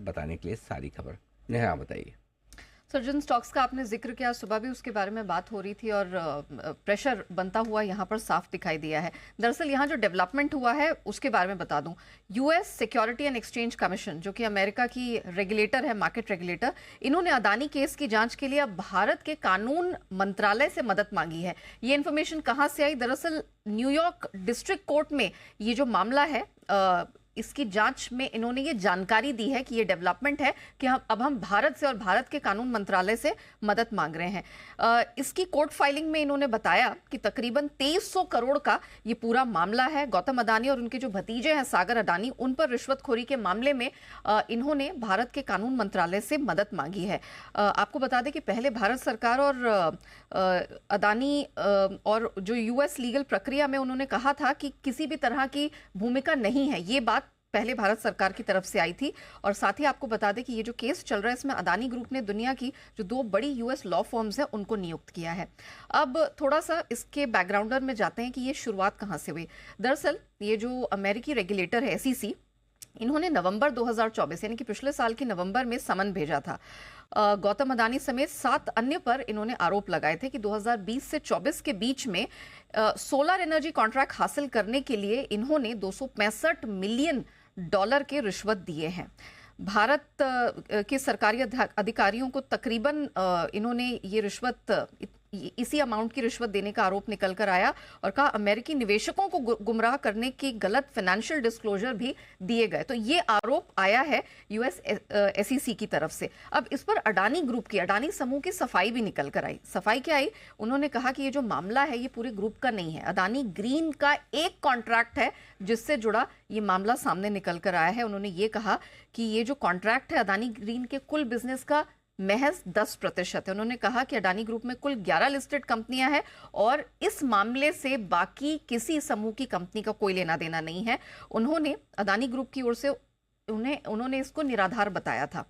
बताने के लिए सारी खबर। नेहा बताइए। सर, जिन स्टॉक्स का आपने जिक्र किया, सुबह भी उसके बारे में बात हो रही थी और प्रेशर बनता हुआ यहाँ पर साफ दिखाई दिया है। दरअसल यहाँ जो डेवलपमेंट हुआ है उसके बारे में बता दूं। US security and exchange commission, जो कि अमेरिका की रेगुलेटर है, मार्केट रेगुलेटर, इन्होंने अदानी केस की जांच के लिए अब भारत के कानून मंत्रालय से मदद मांगी है। ये इन्फॉर्मेशन कहाँ से आई? दरअसल न्यूयॉर्क डिस्ट्रिक्ट कोर्ट में ये जो मामला है, इसकी जांच में इन्होंने ये जानकारी दी है कि ये डेवलपमेंट है कि हम भारत से और भारत के कानून मंत्रालय से मदद मांग रहे हैं। इसकी कोर्ट फाइलिंग में इन्होंने बताया कि तकरीबन 2300 करोड़ का ये पूरा मामला है। गौतम अडानी और उनके जो भतीजे हैं सागर अडानी, उन पर रिश्वतखोरी के मामले में इन्होंने भारत के कानून मंत्रालय से मदद मांगी है। आपको बता दें कि पहले भारत सरकार और अडानी और जो यूएस लीगल प्रक्रिया में उन्होंने कहा था कि किसी भी तरह की भूमिका नहीं है। ये बात पहले भारत सरकार की तरफ से आई थी। और साथ ही आपको बता दें कि ये जो केस चल रहा है, इसमें अडानी ग्रुप ने दुनिया की जो 2 बड़ी यूएस लॉ फर्म्स हैं उनको नियुक्त किया है। अब थोड़ा सा इसके बैकग्राउंडर में जाते हैं कि ये शुरुआत कहाँ से हुई। दरअसल ये जो अमेरिकी रेगुलेटर है, एसईसी, इन्होंने नवंबर 2024 यानी कि पिछले साल के नवंबर में समन भेजा था। गौतम अडानी समेत 7 अन्य पर इन्होंने आरोप लगाए थे कि 2020 से 24 के बीच में सोलर एनर्जी कॉन्ट्रैक्ट हासिल करने के लिए इन्होंने $265 मिलियन के रिश्वत दिए हैं। भारत के सरकारी अधिकारियों को तकरीबन इन्होंने ये रिश्वत, इसी अमाउंट की रिश्वत देने का आरोप निकल कर आया और कहा अमेरिकी निवेशकों को गुमराह करने की गलत फाइनेंशियल डिस्क्लोजर भी दिए गए। तो ये आरोप आया है यूएस एसईसी की तरफ से। अब इस पर अडानी ग्रुप की, अडानी समूह की सफाई भी निकल कर आई। सफाई क्या आई? उन्होंने कहा कि ये जो मामला है ये पूरे ग्रुप का नहीं है, अडानी ग्रीन का एक कॉन्ट्रैक्ट है जिससे जुड़ा ये मामला सामने निकल कर आया है। उन्होंने ये कहा कि ये जो कॉन्ट्रैक्ट है अडानी ग्रीन के कुल बिजनेस का महज 10% है। उन्होंने कहा कि अडानी ग्रुप में कुल 11 लिस्टेड कंपनियां हैं और इस मामले से बाकी किसी समूह की कंपनी का कोई लेना देना नहीं है। उन्होंने अडानी ग्रुप की ओर से उन्होंने इसको निराधार बताया था।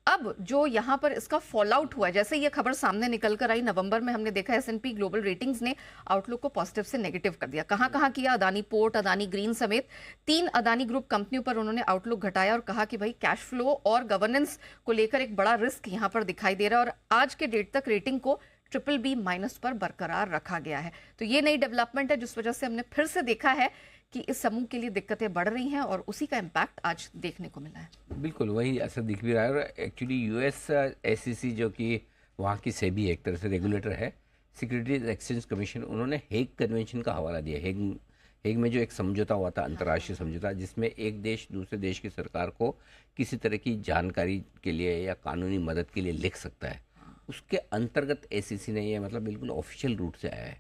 अब जो यहां पर इसका फॉल आउट हुआ है, जैसे ये खबर सामने निकल कर आई नवंबर में, हमने देखा S&P ग्लोबल रेटिंग्स ने आउटलुक को पॉजिटिव से नेगेटिव कर दिया। कहां कहां किया? अडानी पोर्ट, अडानी ग्रीन समेत 3 अडानी ग्रुप कंपनियों पर उन्होंने आउटलुक घटाया और कहा कि भाई कैश फ्लो और गवर्नेंस को लेकर एक बड़ा रिस्क यहां पर दिखाई दे रहा है। और आज के डेट तक रेटिंग को BBB- पर बरकरार रखा गया है। तो ये नई डेवलपमेंट है जिस वजह से हमने फिर से देखा है कि इस समूह के लिए दिक्कतें बढ़ रही हैं और उसी का इम्पैक्ट आज देखने को मिला है। बिल्कुल वही असर दिख भी रहा है। और एक्चुअली यूएस एसईसी जो कि वहाँ की सेबी एक तरह से रेगुलेटर है, सिक्योरिटीज एक्सचेंज कमीशन, उन्होंने हेग कन्वेंशन का हवाला दिया। हेग में जो एक समझौता हुआ था, अंतर्राष्ट्रीय समझौता, जिसमें एक देश दूसरे देश की सरकार को किसी तरह की जानकारी के लिए या कानूनी मदद के लिए लिख सकता है, उसके अंतर्गत एसईसी ने ये मतलब बिल्कुल ऑफिशियल रूट से आया है।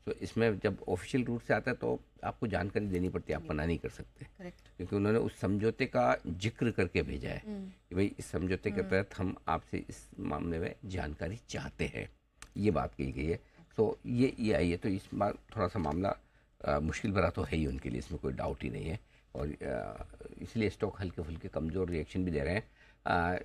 तो इसमें जब ऑफिशियल रूट से आता है तो आपको जानकारी देनी पड़ती है, आप मना नहीं कर सकते। क्योंकि उन्होंने उस समझौते का जिक्र करके भेजा है कि भाई इस समझौते के तहत हम आपसे इस मामले में जानकारी चाहते हैं, ये बात कही गई है। तो ये आई है। तो इस बार थोड़ा सा मामला मुश्किल भरा तो है ही उनके लिए, इसमें कोई डाउट ही नहीं है। और इसलिए स्टॉक हल्के फुल्के कमज़ोर रिएक्शन भी दे रहे हैं।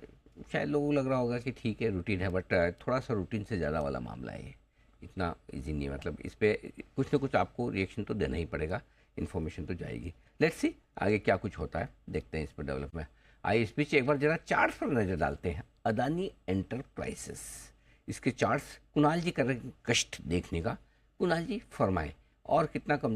शायद लोगों को लग रहा होगा कि ठीक है रूटीन है, बट थोड़ा सा रूटीन से ज़्यादा वाला मामला है, इतना इजी नहीं है। मतलब इस पर कुछ ना कुछ आपको रिएक्शन तो देना ही पड़ेगा, इन्फॉर्मेशन तो जाएगी। लेट्स सी आगे क्या कुछ होता है, देखते हैं इस पर डेवलपमेंट। आइए इस बीच एक बार जरा चार्ट्स पर नज़र डालते हैं। अडानी एंटरप्राइजेस, इसके चार्ट्स कुणाल जी कर रहे हैं कष्ट देखने का। कुणाल जी फरमाएं और कितना कमजोर